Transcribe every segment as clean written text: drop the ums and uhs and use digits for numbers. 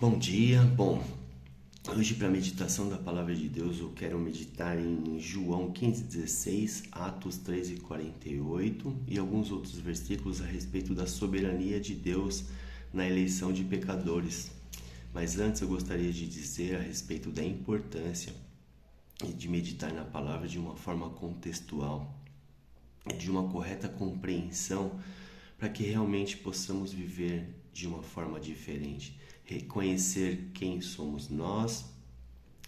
Bom dia. Hoje para a meditação da Palavra de Deus eu quero meditar em João 15:16, Atos 13:48 e alguns outros versículos a respeito da soberania de Deus na eleição de pecadores. Mas antes eu gostaria de dizer a respeito da importância de meditar na Palavra de uma forma contextual, de uma correta compreensão, para que realmente possamos viver de uma forma diferente. Reconhecer quem somos nós,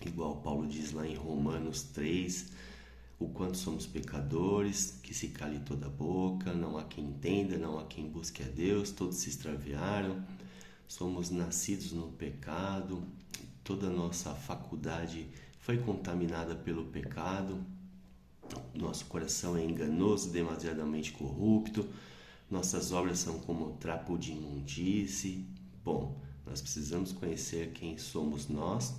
igual Paulo diz lá em Romanos 3, o quanto somos pecadores, que se cale toda a boca, não há quem entenda, não há quem busque a Deus, todos se extraviaram, somos nascidos no pecado, toda a nossa faculdade foi contaminada pelo pecado, nosso coração é enganoso, demasiadamente corrupto, nossas obras são como trapo de imundície. Nós precisamos conhecer quem somos nós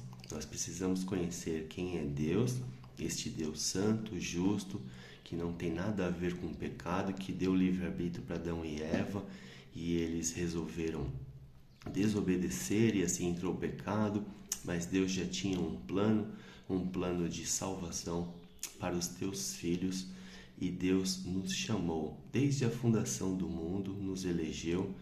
precisamos conhecer quem é Deus, este Deus santo, justo, que não tem nada a ver com o pecado, que deu livre-arbítrio para Adão e Eva e eles resolveram desobedecer e assim entrou o pecado, mas Deus já tinha um plano de salvação para os teus filhos e Deus nos chamou desde a fundação do mundo, nos elegeu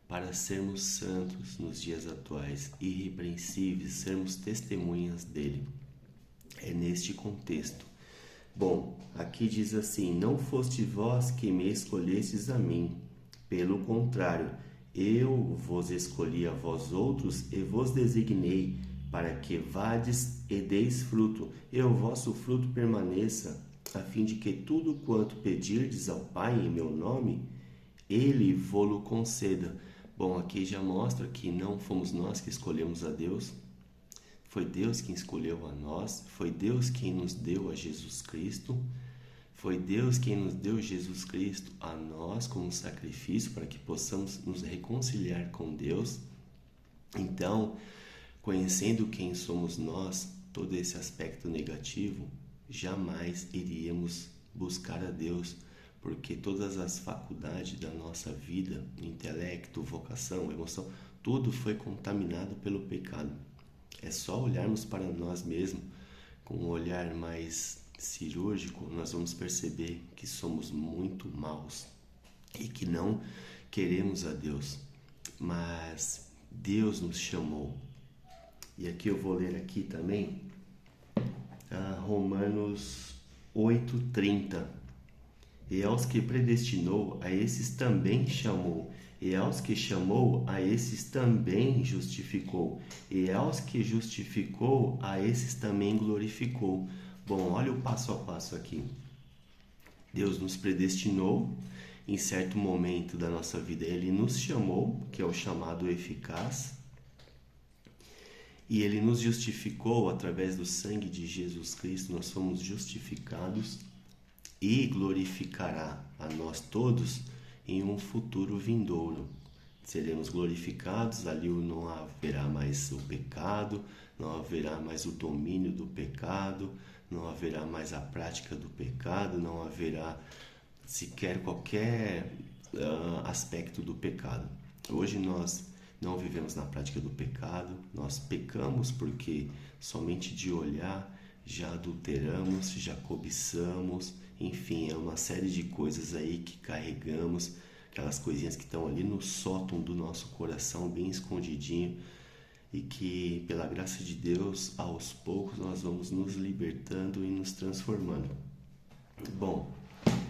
para sermos santos nos dias atuais, irrepreensíveis, sermos testemunhas dele. É neste contexto. Aqui diz assim: não foste vós que me escolhestes a mim, pelo contrário, eu vos escolhi a vós outros e vos designei para que vades e deis fruto, e o vosso fruto permaneça, a fim de que tudo quanto pedirdes ao Pai em meu nome, ele vô-lo conceda. Aqui já mostra que não fomos nós que escolhemos a Deus, foi Deus quem escolheu a nós, foi Deus quem nos deu a Jesus Cristo, foi Deus quem nos deu Jesus Cristo a nós como sacrifício para que possamos nos reconciliar com Deus. Então, conhecendo quem somos nós, todo esse aspecto negativo, jamais iríamos buscar a Deus, porque todas as faculdades da nossa vida, intelecto, vocação, emoção, tudo foi contaminado pelo pecado. É só olharmos para nós mesmos com um olhar mais cirúrgico, nós vamos perceber que somos muito maus e que não queremos a Deus, mas Deus nos chamou. E aqui eu vou ler aqui também Romanos 8:30. E aos que predestinou, a esses também chamou. E aos que chamou, a esses também justificou. E aos que justificou, a esses também glorificou. Olha o passo a passo aqui. Deus nos predestinou. Em certo momento da nossa vida, Ele nos chamou, que é o chamado eficaz. E Ele nos justificou através do sangue de Jesus Cristo. Nós somos justificados. E glorificará a nós todos em um futuro vindouro. Seremos glorificados, ali não haverá mais o pecado, não haverá mais o domínio do pecado, não haverá mais a prática do pecado, não haverá sequer qualquer aspecto do pecado. Hoje nós não vivemos na prática do pecado, nós pecamos porque somente de olhar já adulteramos, já cobiçamos, enfim, é uma série de coisas aí que carregamos, aquelas coisinhas que estão ali no sótão do nosso coração, bem escondidinho, e que pela graça de Deus, aos poucos nós vamos nos libertando e nos transformando.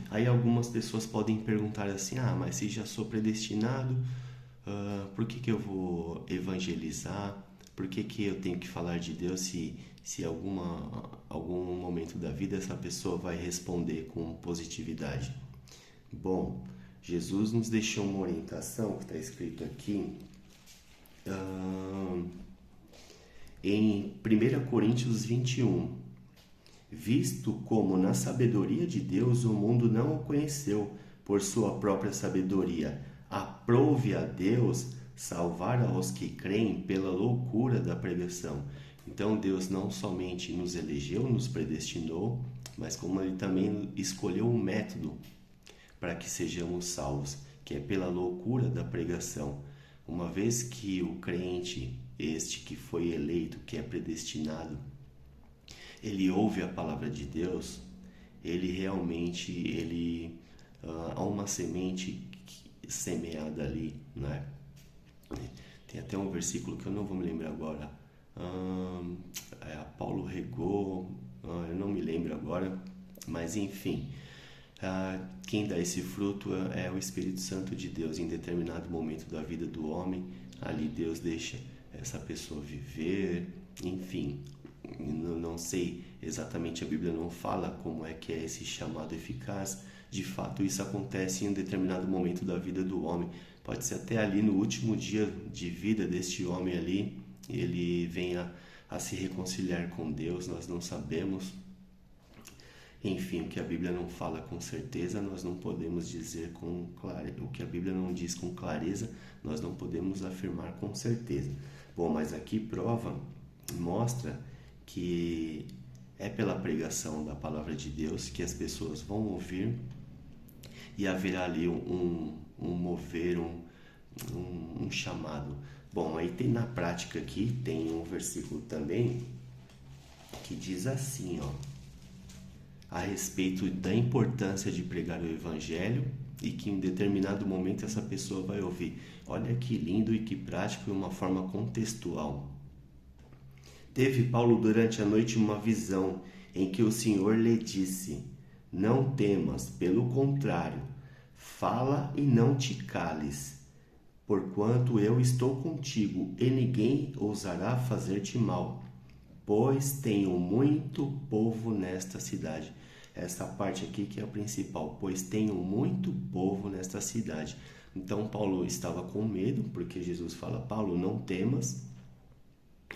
Aí algumas pessoas podem perguntar assim: mas se já sou predestinado, por que eu vou evangelizar? Por que eu tenho que falar de Deus se algum momento da vida essa pessoa vai responder com positividade? Jesus nos deixou uma orientação que está escrito aqui em 1 Coríntios 21. Visto como na sabedoria de Deus o mundo não o conheceu por sua própria sabedoria, aprouve a Deus salvar aos que creem pela loucura da pregação. Então Deus não somente nos elegeu, nos predestinou, mas como Ele também escolheu um método para que sejamos salvos, que é pela loucura da pregação. Uma vez que o crente este que foi eleito, que é predestinado, ele ouve a palavra de Deus, ele realmente, há uma semente semeada ali, né? Tem até um versículo que eu não vou me lembrar agora. Paulo regou, eu não me lembro agora, mas enfim, quem dá esse fruto é o Espírito Santo de Deus. Em determinado momento da vida do homem, ali Deus deixa essa pessoa viver, enfim, não sei exatamente, a Bíblia não fala como é que é esse chamado eficaz. De fato, isso acontece em um determinado momento da vida do homem. Pode ser até ali no último dia de vida deste homem ali, ele venha a se reconciliar com Deus, nós não sabemos. Enfim, o que a Bíblia não fala com certeza, nós não podemos dizer com clareza. O que a Bíblia não diz com clareza, nós não podemos afirmar com certeza. Bom, mas aqui mostra que é pela pregação da palavra de Deus que as pessoas vão ouvir e haverá ali um mover, um chamado. Bom, aí tem na prática aqui, tem um versículo também que diz assim, a respeito da importância de pregar o Evangelho e que em determinado momento essa pessoa vai ouvir. Olha que lindo e que prático, de uma forma contextual. Teve Paulo durante a noite uma visão em que o Senhor lhe disse: não temas, pelo contrário, fala e não te cales, porquanto eu estou contigo e ninguém ousará fazer-te mal, pois tenho muito povo nesta cidade. Essa parte aqui que é a principal, pois tenho muito povo nesta cidade. Então Paulo estava com medo, porque Jesus fala: Paulo, não temas,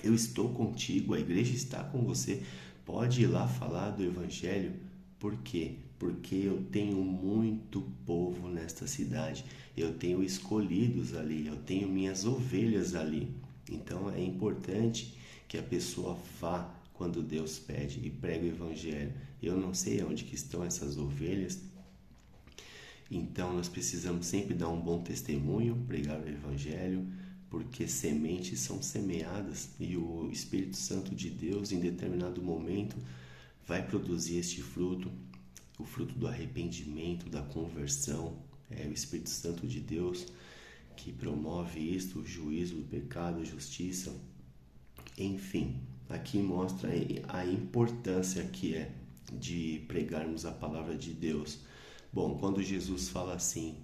eu estou contigo, a igreja está com você, pode ir lá falar do Evangelho. Por quê? Porque eu tenho muito povo nesta cidade, eu tenho escolhidos ali, eu tenho minhas ovelhas ali. Então é importante que a pessoa vá quando Deus pede e pregue o Evangelho. Eu não sei onde que estão essas ovelhas, então nós precisamos sempre dar um bom testemunho, pregar o Evangelho, porque sementes são semeadas e o Espírito Santo de Deus em determinado momento vai produzir este fruto, o fruto do arrependimento, da conversão. É o Espírito Santo de Deus que promove isto, o juízo do pecado, a justiça. Enfim, aqui mostra a importância que é de pregarmos a palavra de Deus. Bom, quando Jesus fala assim: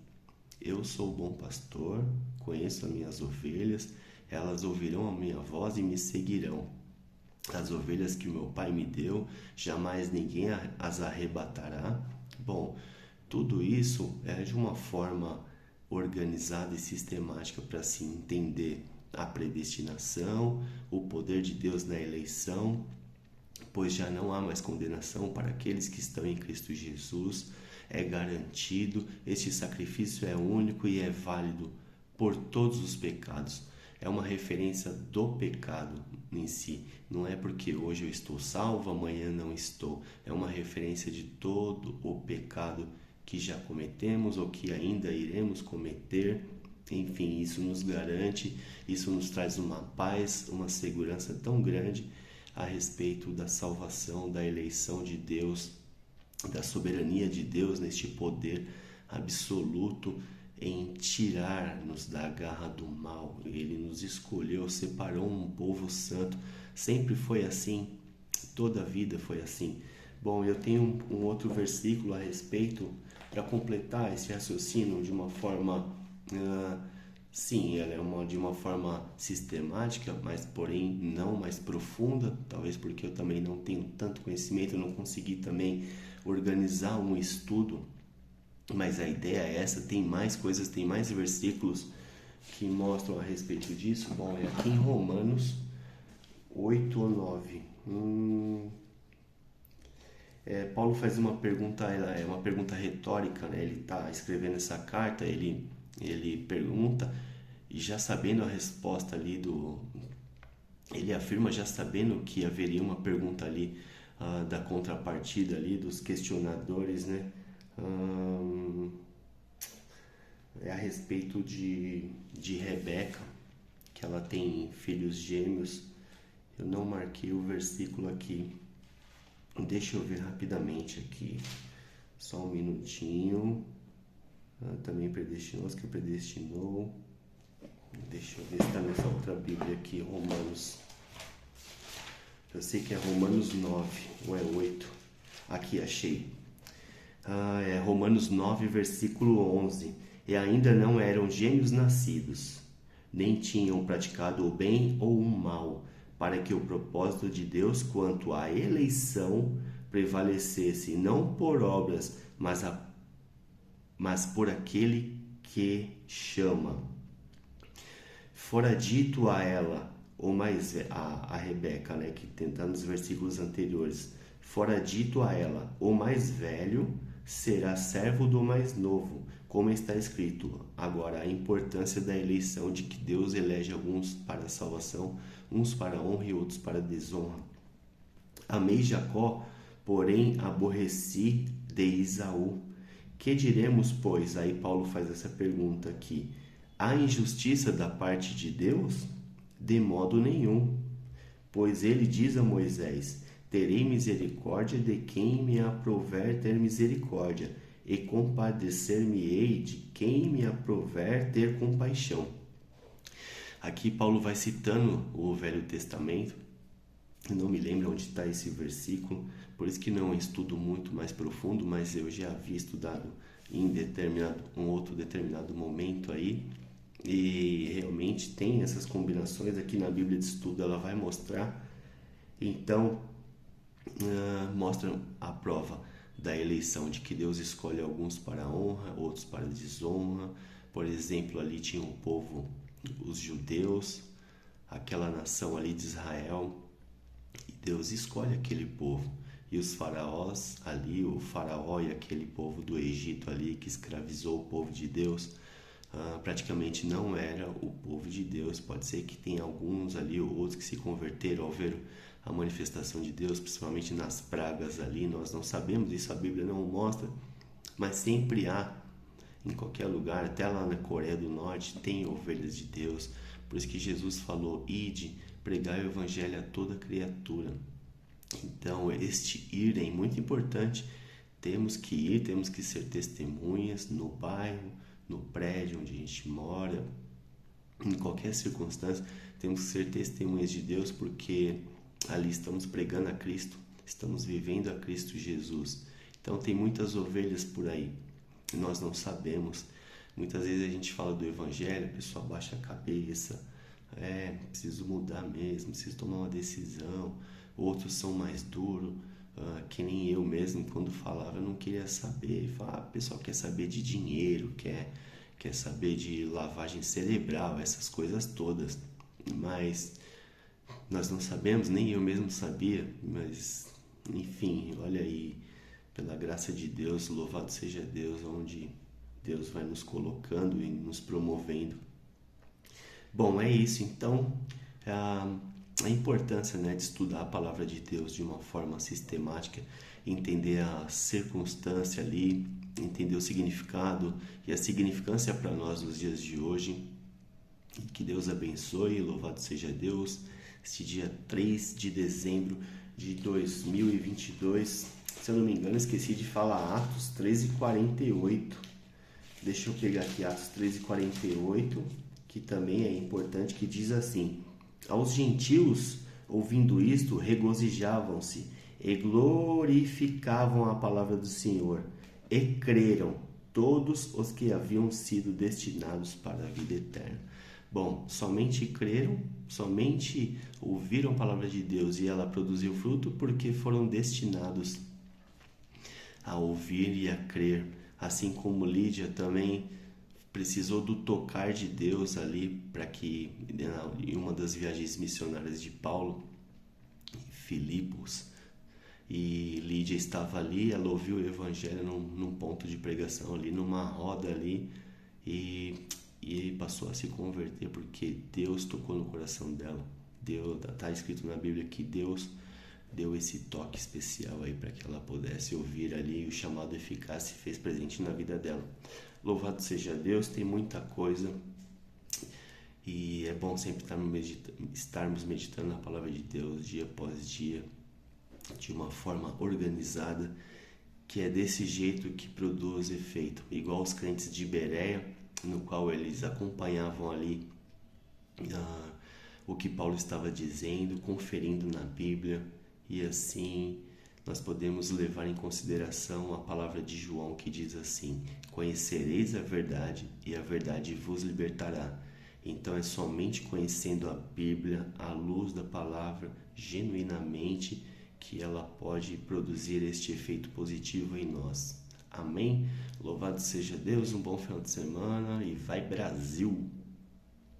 eu sou o bom pastor, conheço as minhas ovelhas, elas ouvirão a minha voz e me seguirão. As ovelhas que meu Pai me deu, jamais ninguém as arrebatará. Bom, tudo isso é de uma forma organizada e sistemática para se entender a predestinação, o poder de Deus na eleição, pois já não há mais condenação para aqueles que estão em Cristo Jesus. É garantido, este sacrifício é único e é válido por todos os pecados. É uma referência do pecado em si. Não é porque hoje eu estou salvo, amanhã não estou. É uma referência de todo o pecado que já cometemos ou que ainda iremos cometer. Enfim, isso nos garante, isso nos traz uma paz, uma segurança tão grande a respeito da salvação, da eleição de Deus, da soberania de Deus neste poder absoluto em tirar-nos da garra do mal. Ele nos escolheu, separou um povo santo. Sempre foi assim, toda a vida foi assim. Bom, eu tenho um outro versículo a respeito para completar esse raciocínio de uma forma, sim, ela é de uma forma sistemática, mas porém não mais profunda, talvez porque eu também não tenho tanto conhecimento, eu não consegui também organizar um estudo. Mas a ideia é essa, tem mais coisas, tem mais versículos que mostram a respeito disso. Bom, é aqui em Romanos 8 ou 9. Paulo faz uma pergunta, é uma pergunta retórica, né? Ele está escrevendo essa carta, ele pergunta, e já sabendo a resposta ali ele afirma já sabendo que haveria uma pergunta ali da contrapartida ali, dos questionadores, né? É a respeito de Rebeca, que ela tem filhos gêmeos. Eu não marquei o versículo aqui. Deixa eu ver rapidamente aqui. Só um minutinho. Também predestinou, que predestinou. Deixa eu ver se está nessa outra Bíblia aqui, Romanos. Eu sei que é Romanos 9, ou é 8. Aqui, achei. É Romanos 9, versículo 11. E ainda não eram gêmeos nascidos, nem tinham praticado o bem ou o mal, para que o propósito de Deus quanto à eleição prevalecesse, não por obras, mas por aquele que chama. Fora dito a ela, ou mais a Rebeca, né, que está nos versículos anteriores, fora dito a ela, o mais velho será servo do mais novo, como está escrito. Agora, a importância da eleição, de que Deus elege alguns para a salvação, uns para a honra e outros para a desonra. Amei Jacó, porém aborreci de Esaú. Que diremos, pois? Aí Paulo faz essa pergunta aqui. Há injustiça da parte de Deus? De modo nenhum. Pois ele diz a Moisés, terei misericórdia de quem me aprouver ter misericórdia, e compadecer-me-ei de quem me aprouver ter compaixão. Aqui Paulo vai citando o Velho Testamento. Eu não me lembro onde está esse versículo, por isso que não é um estudo muito mais profundo, mas eu já havia estudado em um outro determinado momento aí, e realmente tem essas combinações aqui na Bíblia de Estudo, ela vai mostrar. Então, mostra a prova da eleição, de que Deus escolhe alguns para a honra, outros para a desonra. Por exemplo, ali tinha um povo, os judeus, aquela nação ali de Israel, e Deus escolhe aquele povo. E os faraós ali, o faraó e aquele povo do Egito ali que escravizou o povo de Deus, praticamente não era o povo de Deus. Pode ser que tenha alguns ali ou outros que se converteram ao ver a manifestação de Deus, principalmente nas pragas ali, nós não sabemos, isso a Bíblia não mostra, mas sempre há, em qualquer lugar, até lá na Coreia do Norte, tem ovelhas de Deus. Por isso que Jesus falou, ide, pregai o evangelho a toda criatura. Então, este ir é muito importante. Temos que ir, temos que ser testemunhas no bairro, no prédio onde a gente mora, em qualquer circunstância, temos que ser testemunhas de Deus, porque ali estamos pregando a Cristo, estamos vivendo a Cristo Jesus. Então tem muitas ovelhas por aí, nós não sabemos. Muitas vezes a gente fala do Evangelho, a pessoa baixa a cabeça, preciso mudar mesmo, preciso tomar uma decisão. Outros são mais duros, que nem eu mesmo, quando falava, eu não queria saber. O pessoal quer saber de dinheiro, quer saber de lavagem cerebral, essas coisas todas. Mas nós não sabemos, nem eu mesmo sabia, mas enfim, olha aí, pela graça de Deus, louvado seja Deus, onde Deus vai nos colocando e nos promovendo. Bom, é isso. Então, a importância, né, de estudar a palavra de Deus de uma forma sistemática, entender a circunstância ali, entender o significado e a significância para nós nos dias de hoje. E que Deus abençoe, louvado seja Deus. Este dia 3 de dezembro de 2022, se eu não me engano, esqueci de falar Atos 13:48. Deixa eu pegar aqui Atos 13:48, que também é importante, que diz assim: aos gentios, ouvindo isto, regozijavam-se e glorificavam a palavra do Senhor, e creram todos os que haviam sido destinados para a vida eterna. Bom, somente creram, somente ouviram a palavra de Deus e ela produziu fruto porque foram destinados a ouvir e a crer. Assim como Lídia também precisou do tocar de Deus ali, para que em uma das viagens missionárias de Paulo, em Filipos, e Lídia estava ali, ela ouviu o evangelho num ponto de pregação ali, numa roda ali, e passou a se converter porque Deus tocou no coração dela. Está escrito na Bíblia que Deus deu esse toque especial aí para que ela pudesse ouvir ali, e o chamado eficaz se fez presente na vida dela. Louvado seja Deus, tem muita coisa. E é bom sempre estarmos meditando na palavra de Deus dia após dia, de uma forma organizada, que é desse jeito que produz efeito. Igual os crentes de Bereia, no qual eles acompanhavam ali o que Paulo estava dizendo, conferindo na Bíblia, e assim nós podemos levar em consideração a palavra de João que diz assim: conhecereis a verdade e a verdade vos libertará. Então é somente conhecendo a Bíblia, à luz da palavra, genuinamente, que ela pode produzir este efeito positivo em nós. Amém? Louvado seja Deus, um bom final de semana e vai Brasil!